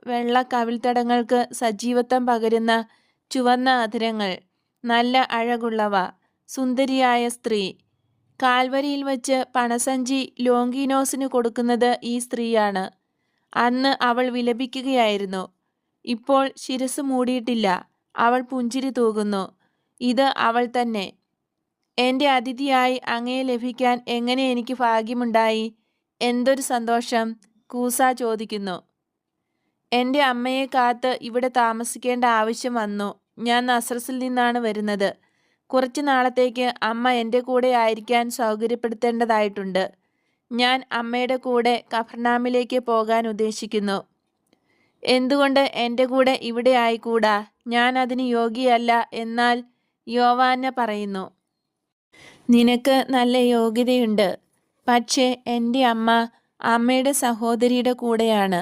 വെള്ള കവിൾത്തടങ്ങൾക്ക് സജീവത്വം പകരുന്ന ചുവന്ന അധരങ്ങൾ, നല്ല അഴകുള്ളവ, സുന്ദരിയായ സ്ത്രീ. കാൽവരിയിൽ വച്ച് പണസഞ്ചി ലോങ്കീനോസിന് കൊടുക്കുന്നത് ഈ സ്ത്രീയാണ്. അന്ന് അവൾ വിലപിക്കുകയായിരുന്നു. ഇപ്പോൾ ശിരസ് മൂടിയിട്ടില്ല. അവൾ പുഞ്ചിരി തൂകുന്നു. ഇത് അവൾ തന്നെ. എൻ്റെ അതിഥിയായി അങ്ങയെ ലഭിക്കാൻ എങ്ങനെ എനിക്ക് ഭാഗ്യമുണ്ടായി? എന്തൊരു സന്തോഷം! കൂസ ചോദിക്കുന്നു. എൻ്റെ അമ്മയെ കാത്ത് ഇവിടെ താമസിക്കേണ്ട ആവശ്യം വന്നു. ഞാൻ നസ്രസിൽ നിന്നാണ് വരുന്നത്. കുറച്ചു നാളത്തേക്ക് അമ്മ എൻ്റെ കൂടെ ആയിരിക്കാൻ സൗകര്യപ്പെടുത്തേണ്ടതായിട്ടുണ്ട്. ഞാൻ അമ്മയുടെ കൂടെ കഫർനാമിലേക്ക് പോകാൻ ഉദ്ദേശിക്കുന്നു. എന്തുകൊണ്ട് എൻ്റെ കൂടെ ഇവിടെ ആയിക്കൂടാ? ഞാൻ അതിന് യോഗ്യയല്ല. എന്നാൽ യോവാന്ന പറയുന്നു. നിനക്ക് നല്ല യോഗ്യതയുണ്ട്. പക്ഷേ എൻ്റെ അമ്മ അമ്മയുടെ സഹോദരിയുടെ കൂടെയാണ്.